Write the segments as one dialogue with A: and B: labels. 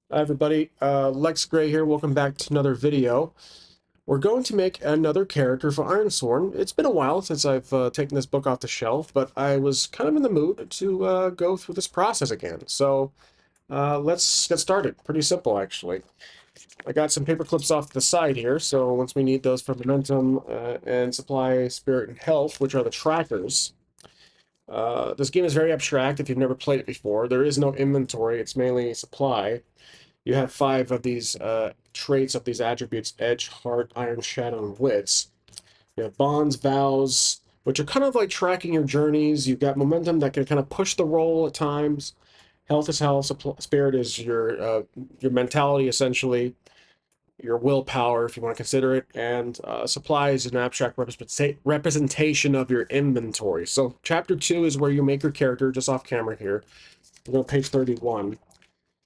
A: Hi everybody, Lex Gray here. Welcome back to another video. We're going to make another character for IRONSWORN. It's been a while since I've taken this book off the shelf, but I was kind of in the mood to go through this process again. So let's get started. Pretty simple, actually. I got some paper clips off the side here, so once we need those for momentum and supply, spirit, and health, which are the trackers. This game is very abstract if you've never played it before. There is no inventory, it's mainly supply. You have 5 of these traits of these attributes: edge, heart, iron, shadow, and wits. You have bonds, vows, which are kind of like tracking your journeys. You've got momentum that can kind of push the roll at times. Health is health. Spirit is your mentality, essentially, your willpower, if you want to consider it. And supply is an abstract representation of your inventory. So chapter 2 is where you make your character, just off camera here. We're going to page 31.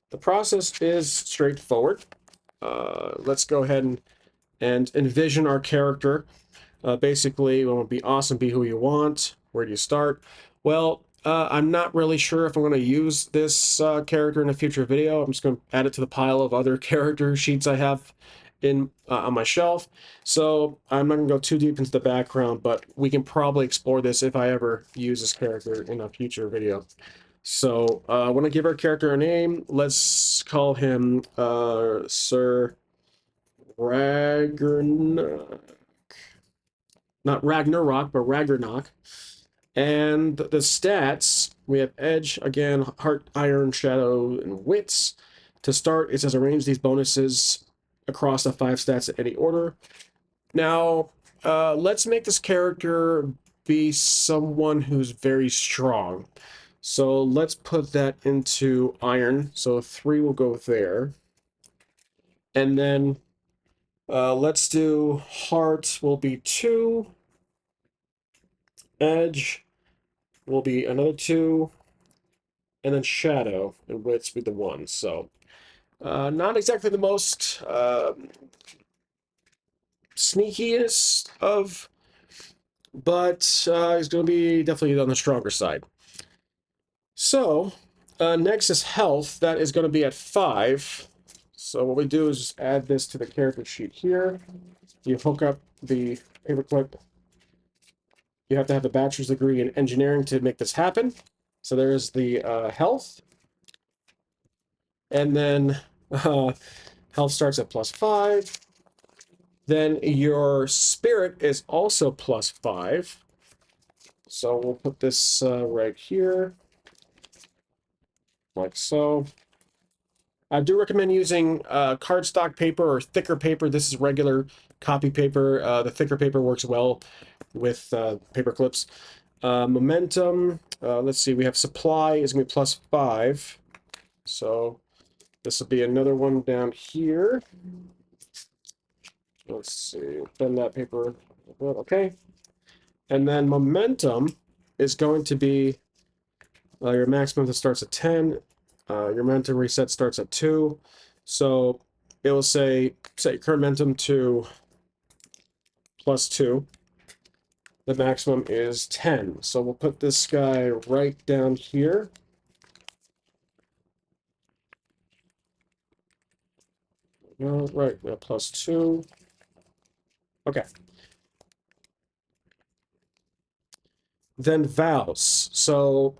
A: The process is straightforward. Let's go ahead and envision our character. Basically, it would be awesome, be who you want. Where do you start? Well, I'm not really sure if I'm going to use this character in a future video. I'm just going to add it to the pile of other character sheets I have in on my shelf. So I'm not going to go too deep into the background, but we can probably explore this if I ever use this character in a future video. So I want to give our character a name. Let's call him Sir Ragnarok. Not Ragnarok, but Ragnarok. And the stats, we have Edge, again, Heart, Iron, Shadow, and Wits. To start, it says arrange these bonuses across the 5 stats in any order. Now, let's make this character be someone who's very strong. So let's put that into iron. So 3 will go there. And then let's do heart will be 2. Edge will be another 2. And then shadow and wits will be the 1. So not exactly the most sneakiest of, but he's going to be definitely on the stronger side. So next is health. That is going to be at 5. So what we do is just add this to the character sheet here. You hook up the paperclip. You have to have a bachelor's degree in engineering to make this happen. So there's the health. And then health starts at +5. Then your spirit is also +5. So we'll put this right here, like so. I do recommend using cardstock paper or thicker paper. This is regular copy paper. The thicker paper works well with paper clips. Momentum, let's see, we have supply is going to be +5. So this will be another one down here. Let's see, bend that paper. Okay. And then momentum is going to be your maximum that starts at 10. Your momentum reset starts at 2. So it will say set your current momentum to +2. The maximum is 10. So we'll put this guy right down here. Right, +2. Okay. Then vows. So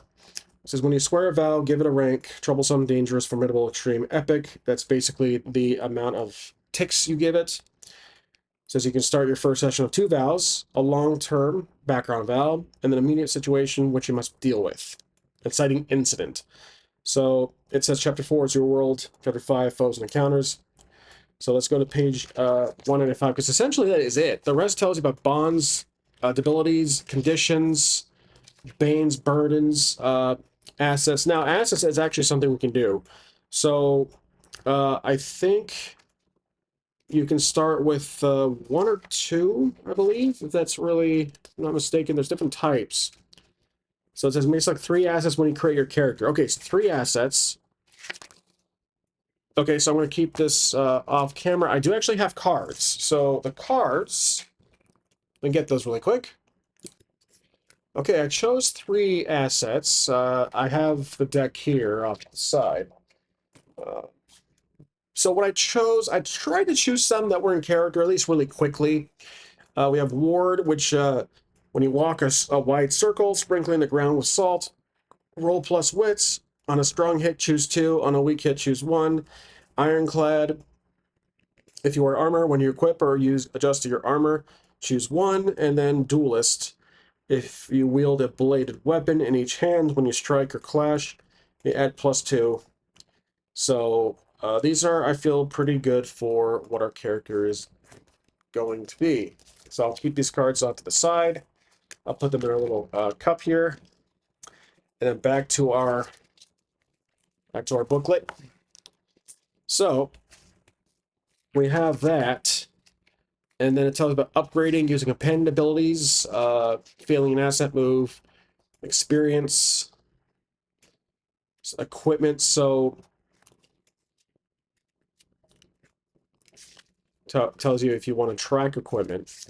A: it says when you swear a vow, give it a rank: troublesome, dangerous, formidable, extreme, epic. That's basically the amount of ticks you give it. Says you can start your first session of 2 vows: a long-term background vow, and an immediate situation which you must deal with. Exciting incident. So it says chapter 4 is your world, chapter 5 foes and encounters. So let's go to page 195, because essentially that is it. The rest tells you about bonds, abilities, conditions, banes, burdens, assets. Now, assets is actually something we can do. So I think you can start with 1 or 2, I believe, if that's really not mistaken. There's different types. So it says make like 3 assets when you create your character. Okay, so 3 assets. Okay, so I'm going to keep this off camera. I do actually have cards. So the cards, let me get those really quick. Okay, I chose 3 assets. I have the deck here off to the side. So what I tried to choose some that were in character, at least really quickly. We have Ward, which when you walk a wide circle, sprinkling the ground with salt, roll plus wits. On a strong hit, choose 2. On a weak hit, choose 1. Ironclad, if you wear armor, when you equip or use adjust to your armor, choose 1. And then Duelist, if you wield a bladed weapon in each hand, when you strike or clash, you add +2. So these are, I feel, pretty good for what our character is going to be. So I'll keep these cards off to the side. I'll put them in a little cup here. And then back to our booklet. So we have that. And then it tells about upgrading using append abilities, failing an asset move, experience, equipment. So tells you if you want to track equipment.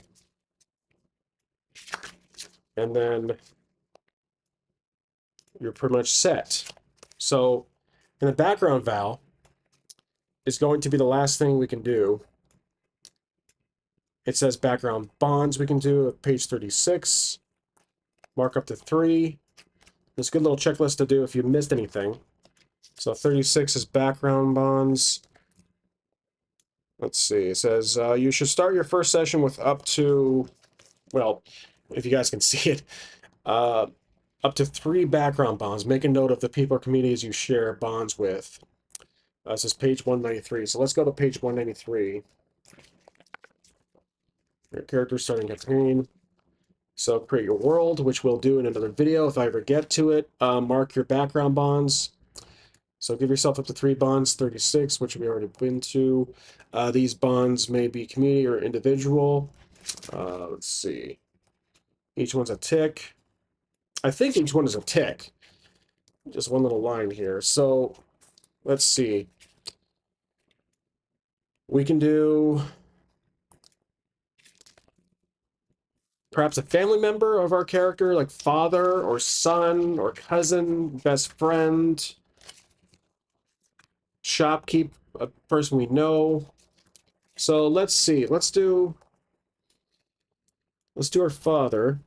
A: And then you're pretty much set. So in the background val is going to be the last thing we can do. It says background bonds we can do at page 36. Mark up to 3. There's a good little checklist to do if you missed anything. So 36 is background bonds. Let's see. It says you should start your first session with up to, well, if you guys can see it, up to 3 background bonds. Make a note of the people or communities you share bonds with. This is page 193. So let's go to page 193. Your character starting campaign. So create your world, which we'll do in another video if I ever get to it. Mark your background bonds. So give yourself up to 3 bonds, 36, which we already been to. These bonds may be community or individual. Let's see. Each one's a tick. I think each one is a tick. Just one little line here. So let's see. We can do perhaps a family member of our character, like father or son or cousin, best friend, shopkeep, a person we know. So let's see. Let's do our father.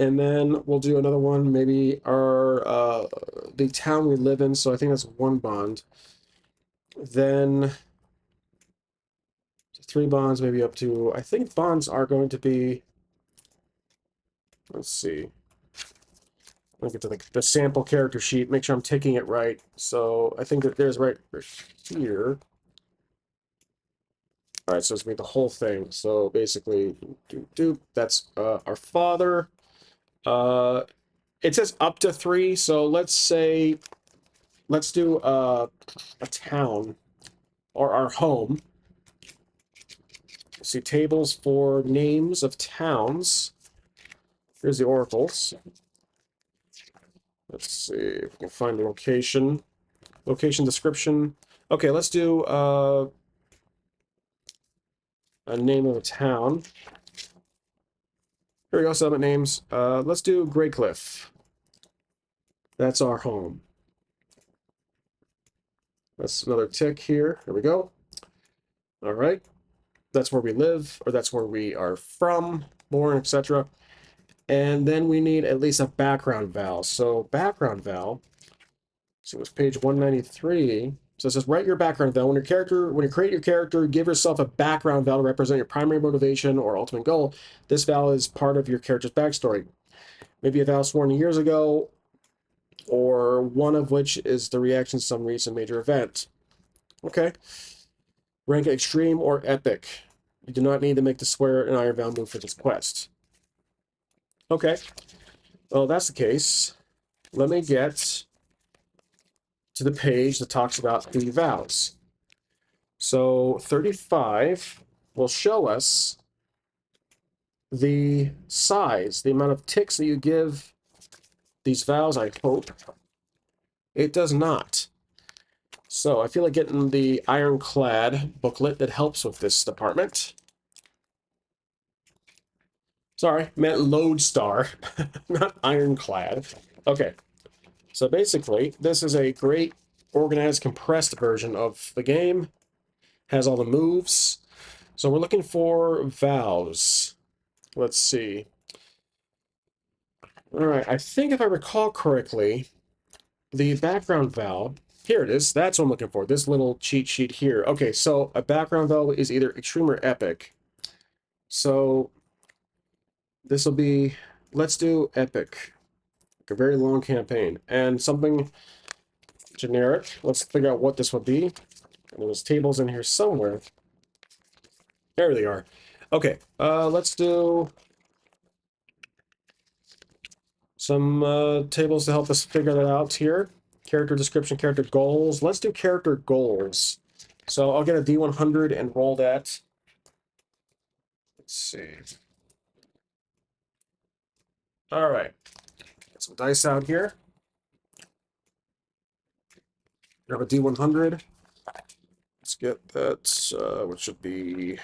A: And then we'll do another one, maybe our the town we live in. So I think that's 1 bond. Then 3 bonds, maybe up to, I think bonds are going to be, let's see. I'll get to the sample character sheet, make sure I'm taking it right. So I think that there's right here. All right, so it's going to be the whole thing. So basically, that's our father. It says up to 3, so let's say, let's do a town, or our home. See tables for names of towns. Here's the oracles. Let's see if we can find the location. Location description. Okay, let's do a name of a town. Here we go, settlement names. Let's do Greycliff. That's our home. That's another tick here. Here we go. All right. That's where we live, or that's where we are from, born, etc. And then we need at least a background val. So background val, so it's page 193. So it says, write your background val. When you create your character, give yourself a background val to represent your primary motivation or ultimate goal. This val is part of your character's backstory. Maybe a val sworn years ago, or one of which is the reaction to some recent major event. Okay. Rank extreme or epic. You do not need to make the swear and iron val move for this quest. Okay. Well, if that's the case, let me get to the page that talks about the vows. So 35 will show us the size, the amount of ticks that you give these vows, I hope. It does not. So I feel like getting the Ironclad booklet that helps with this department. Sorry, meant Lodestar, not Ironclad. Okay, so basically, this is a great organized, compressed version of the game. Has all the moves. So we're looking for vows. Let's see. All right, I think if I recall correctly, the background vow, here it is. That's what I'm looking for. This little cheat sheet here. Okay, so a background vow is either extreme or epic. So this will be, let's do epic. Like a very long campaign. And something generic. Let's figure out what this would be. And there's tables in here somewhere. There they are. Okay, let's do some tables to help us figure that out here. Character description, character goals. Let's do character goals. So I'll get a D100 and roll that. Let's see. All right. Get some dice out here. Grab a D100. Let's get that, which should be...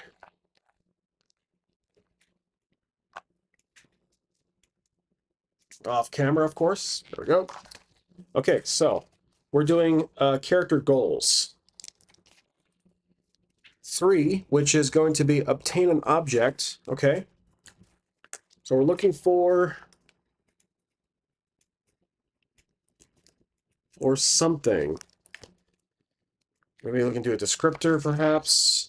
A: off camera, of course. There we go. Okay, so we're doing character goals. 3, which is going to be obtain an object. Okay. So we're looking for something. Maybe we can do a descriptor, perhaps.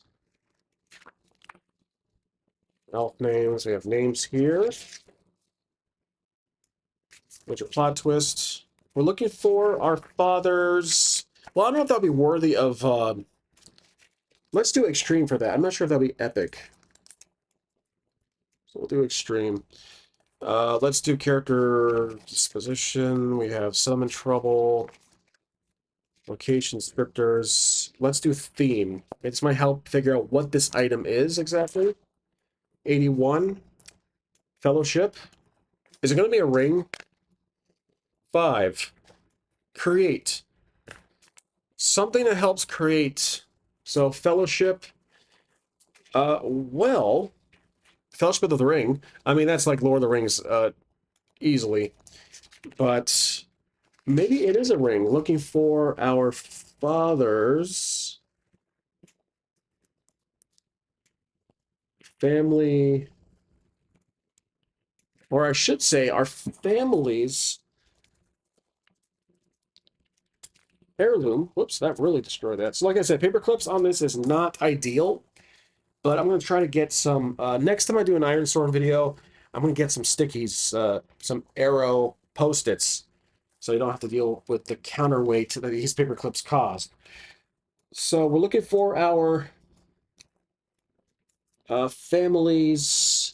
A: Elf names. We have names here. Which a plot twist. We're looking for our father's... Well, I don't know if that'll be worthy of... let's do extreme for that. I'm not sure if that'll be epic. So we'll do extreme. Let's do character disposition. We have summon trouble. Location descriptors. Let's do theme. This might help figure out what this item is exactly. 81. Fellowship. Is it going to be a ring? 5. Create. Something that helps create. So fellowship. Well, Fellowship of the Ring. I mean, that's like Lord of the Rings, easily. But maybe it is a ring. Looking for our father's family, or I should say our family's heirloom. Whoops, that really destroyed that. So like I said, paper clips on this is not ideal, but I'm going to try to get some, next time I do an IRONSWORN video, I'm going to get some stickies, some arrow post-its, so you don't have to deal with the counterweight that these paper clips cause. So we're looking for our family's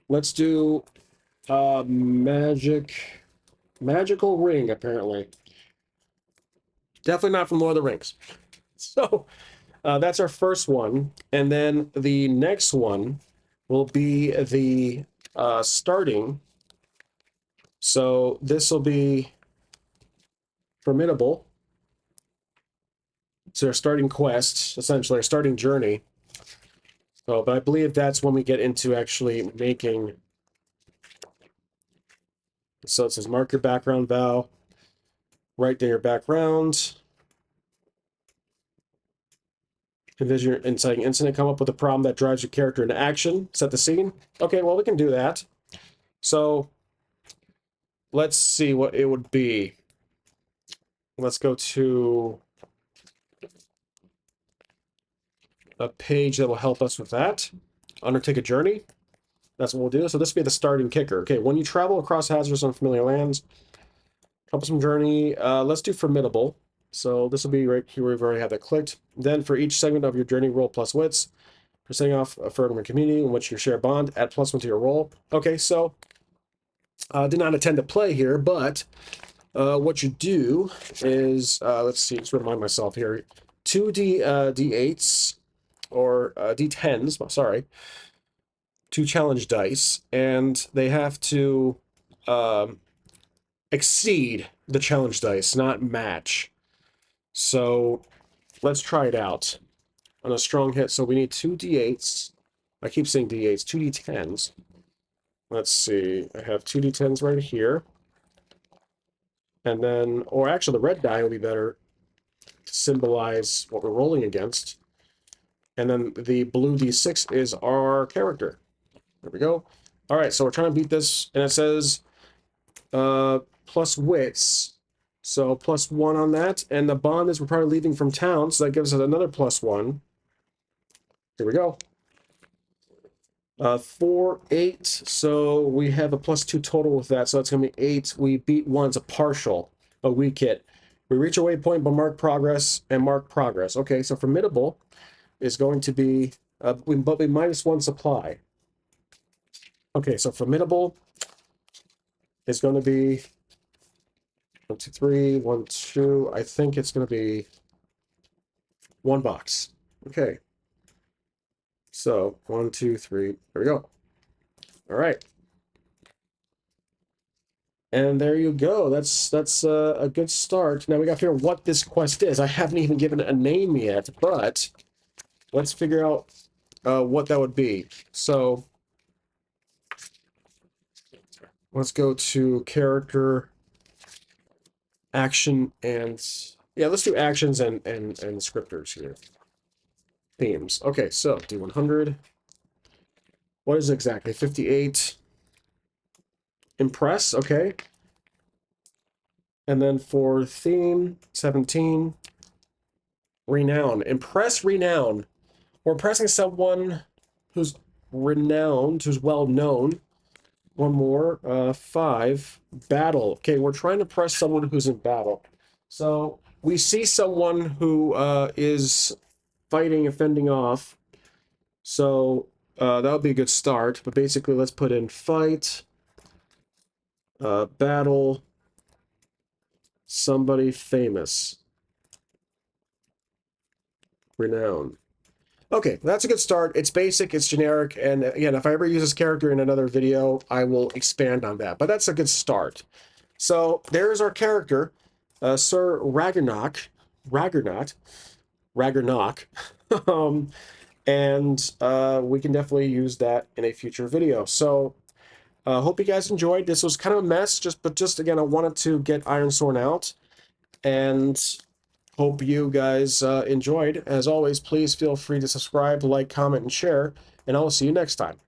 A: let's do magical ring, apparently. Definitely not from Lord of the Rings. So that's our first one. And then the next one will be the starting. So this will be formidable. It's our starting quest, essentially, our starting journey. So, but I believe that's when we get into actually making. So it says mark your background vow. Write down your background. Envision your inciting incident. Come up with a problem that drives your character into action. Set the scene. Okay, well, we can do that. So let's see what it would be. Let's go to a page that will help us with that. Undertake a journey. That's what we'll do. So this will be the starting kicker. Okay, when you travel across hazardous unfamiliar lands, troublesome journey. Let's do formidable. So this will be right here. We've already had that clicked. Then for each segment of your journey, roll plus wits. For setting off a firm community in which you share a bond, add +1 to your roll. Okay, so did not intend to play here, but what you do is, let's see, just remind myself here, 2 D8s, or D10s, sorry, 2 challenge dice, and they have to exceed the challenge dice, not match. So let's try it out on a strong hit. So we need 2 D8s. I keep saying D8s, 2 D10s. let's see, I have 2d10s right here. And then, or actually the red die will be better to symbolize what we're rolling against. And then the blue d6 is our character. There we go. All right, so we're trying to beat this, and it says plus wits. So +1 on that. And the bond is we're probably leaving from town, so that gives us another +1. Here we go. 4, 8. So we have a +2 total with that. So that's going to be 8. We beat 1. It's a partial, a weak hit. We reach a waypoint, but mark progress and mark progress. Okay, so formidable is going to be, but we -1 supply. Okay, so formidable is going to be 1, 2, 3, 1, 2. I think it's going to be 1 box. Okay. So 1, 2, 3. There we go. All right. And there you go. That's a good start. Now we got to figure out what this quest is. I haven't even given it a name yet, but let's figure out what that would be. So let's go to character, action, and yeah, let's do actions and scripters here. Themes. Okay, so D100. What is it exactly? 58. Impress, okay. And then for theme, 17. Renown. Impress, renown. We're impressing someone who's renowned, who's well known. One more. 5. Battle. Okay, we're trying to press someone who's in battle. So we see someone who is fighting and fending off. So that would be a good start. But basically, let's put in fight, battle, somebody famous, renown. Okay, that's a good start. It's basic, it's generic, and again, if I ever use this character in another video, I will expand on that. But that's a good start. So there's our character, Sir Ragnarok, Ragnarok, and we can definitely use that in a future video. So hope you guys enjoyed. This was kind of a mess, but just again, I wanted to get IRONSWORN out, and hope you guys enjoyed. As always, please feel free to subscribe, like, comment, and share, and I'll see you next time.